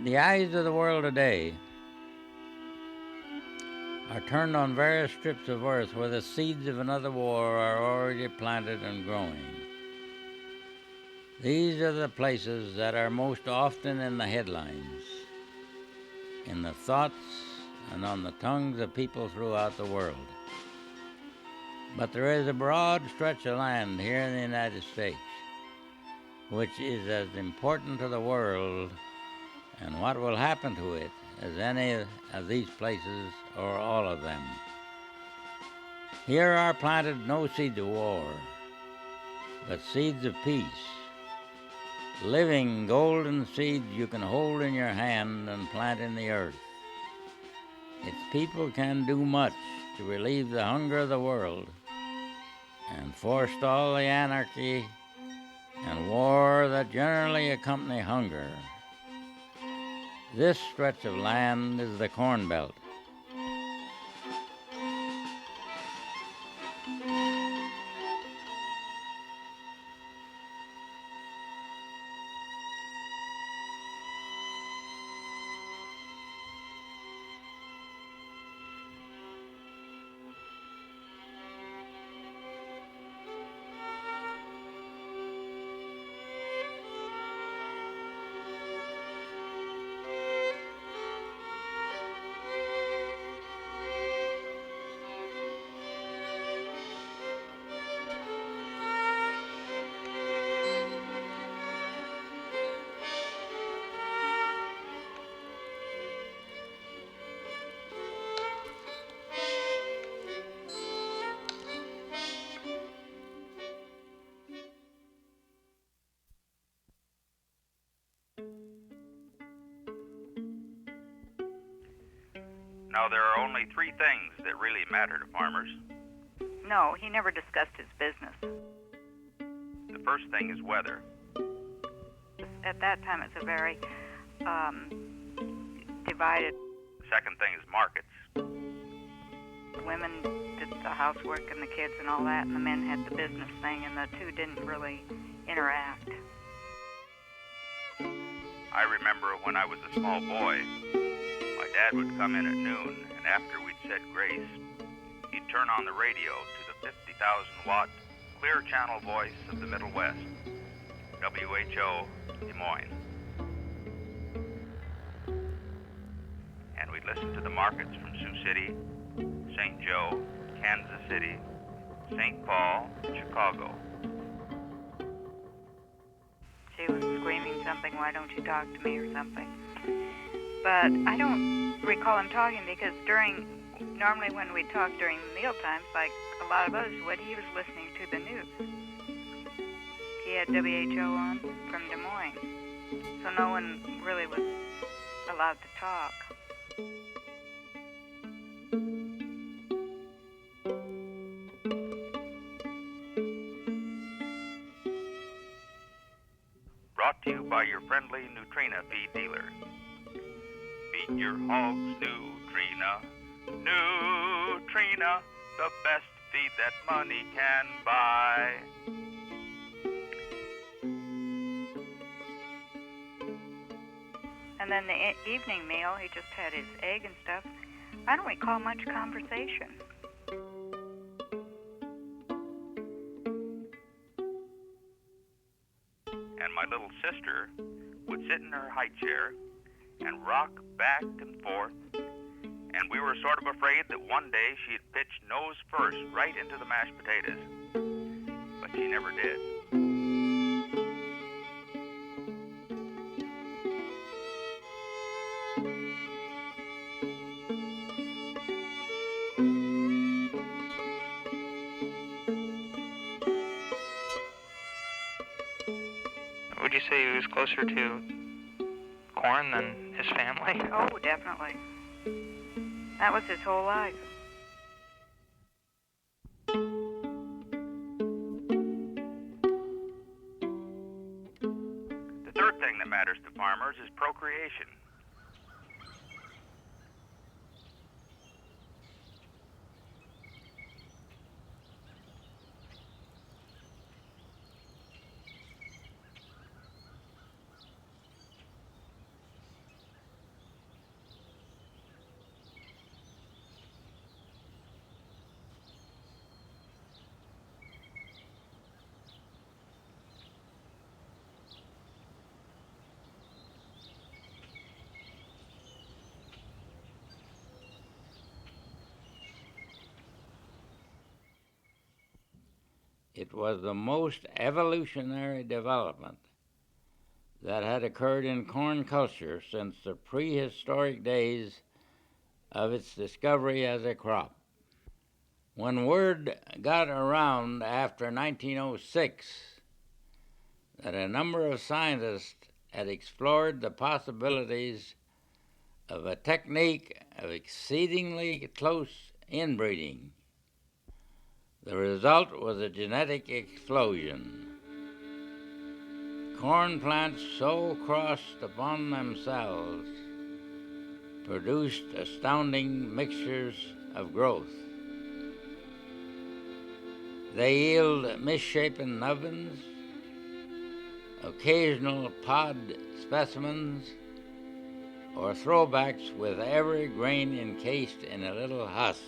The eyes of the world today are turned on various strips of earth where the seeds of another war are already planted and growing. These are the places that are most often in the headlines, in the thoughts and on the tongues of people throughout the world. But there is a broad stretch of land here in the United States which is as important to the world and what will happen to it as any of these places or all of them. Here are planted no seeds of war, but seeds of peace, living golden seeds you can hold in your hand and plant in the earth. Its people can do much to relieve the hunger of the world and forestall the anarchy and war that generally accompany hunger. This stretch of land is the Corn Belt. Now, there are only three things that really matter to farmers. No, he never discussed his business. The first thing is weather. At that time, it's a very divided. The second thing is markets. Women did the housework and the kids and all that, and the men had the business thing, and the two didn't really interact. I remember when I was a small boy, my dad would come in at noon, and after we'd said grace, he'd turn on the radio to the 50,000-watt clear channel voice of the Middle West, WHO, Des Moines. And we'd listen to the markets from Sioux City, St. Joe, Kansas City, St. Paul, and Chicago. She was screaming something, "Why don't you talk to me?" or something. But I don't recall him talking because normally when we talked during meal times, like a lot of us would, he was listening to the news. He had WHO on from Des Moines, so no one really was allowed to talk. Brought to you by your friendly Nutrina feed dealer. Feed your hogs Nutrina. Nutrina, the best feed that money can buy. And then the evening meal, he just had his egg and stuff. I don't recall much conversation. And my little sister would sit in her high chair and rock back and forth, and we were sort of afraid that one day she'd pitch nose first right into the mashed potatoes. But she never did. Would you say he was closer to corn than his family? Oh, definitely. That was his whole life. The third thing that matters to farmers is procreation. it was the most evolutionary development that had occurred in corn culture since the prehistoric days of its discovery as a crop. When word got around after 1906 that a number of scientists had explored the possibilities of a technique of exceedingly close inbreeding, the result was a genetic explosion. Corn plants so crossed upon themselves produced astounding mixtures of growth. They yield misshapen nubbins, occasional pod specimens, or throwbacks with every grain encased in a little husk,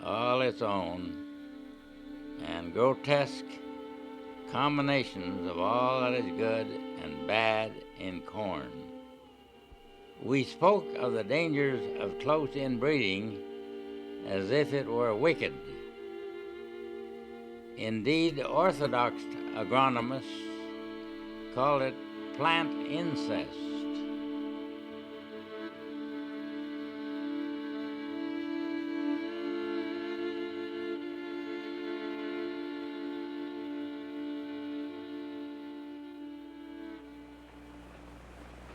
all its own, and grotesque combinations of all that is good and bad in corn. We spoke of the dangers of close inbreeding as if it were wicked. Indeed, orthodox agronomists call it plant incest.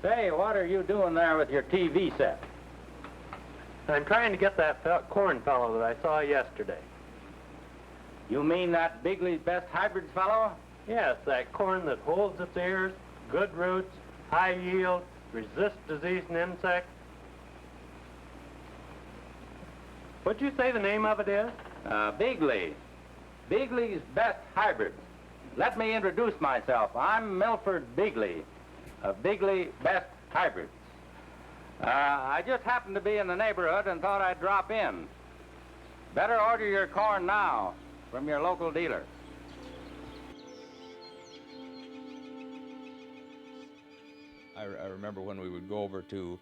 Say, what are you doing there with your TV set? I'm trying to get that corn fellow that I saw yesterday. You mean that Bigley's Best Hybrids fellow? Yes, that corn that holds its ears, good roots, high yield, resists disease and insects. What'd you say the name of it is? Bigley. Bigley's Best Hybrids. Let me introduce myself. I'm Milford Bigley of Bigley Best Hybrids. I just happened to be in the neighborhood and thought I'd drop in. Better order your corn now from your local dealer. I remember when we would go over to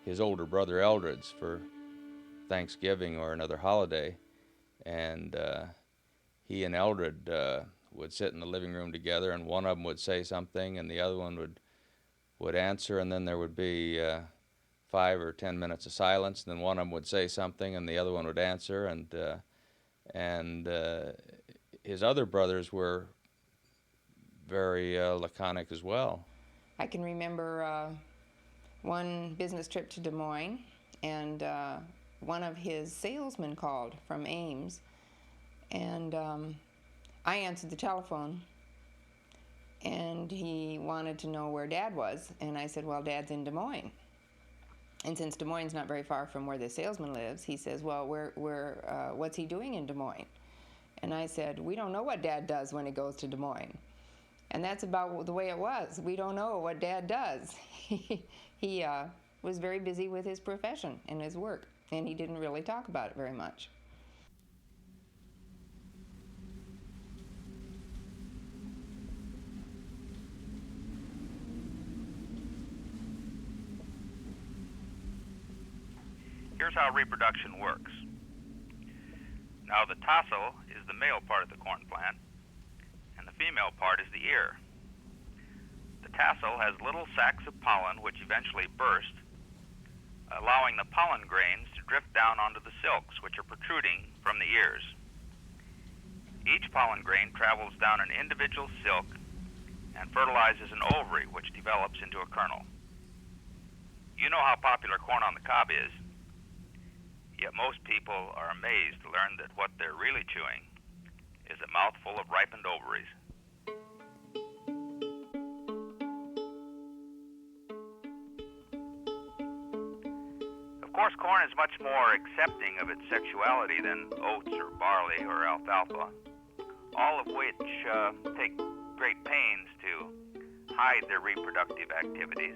his older brother Eldred's for Thanksgiving or another holiday, and he and Eldred would sit in the living room together, and one of them would say something and the other one would answer, and then there would be 5 or 10 minutes of silence, and then one of them would say something and the other one would answer, and his other brothers were very laconic as well. I can remember one business trip to Des Moines, and one of his salesmen called from Ames, and I answered the telephone, and he wanted to know where Dad was, and I said, well, Dad's in Des Moines. And since Des Moines is not very far from where the salesman lives, he says, well, what's he doing in Des Moines? And I said, we don't know what Dad does when he goes to Des Moines. And that's about the way it was. We don't know what Dad does. He was very busy with his profession and his work, and he didn't really talk about it very much. Here's how reproduction works. Now, the tassel is the male part of the corn plant, and the female part is the ear. The tassel has little sacs of pollen which eventually burst, allowing the pollen grains to drift down onto the silks which are protruding from the ears. Each pollen grain travels down an individual silk and fertilizes an ovary which develops into a kernel. You know how popular corn on the cob is. Yet most people are amazed to learn that what they're really chewing is a mouthful of ripened ovaries. Of course, corn is much more accepting of its sexuality than oats or barley or alfalfa, all of which take great pains to hide their reproductive activities.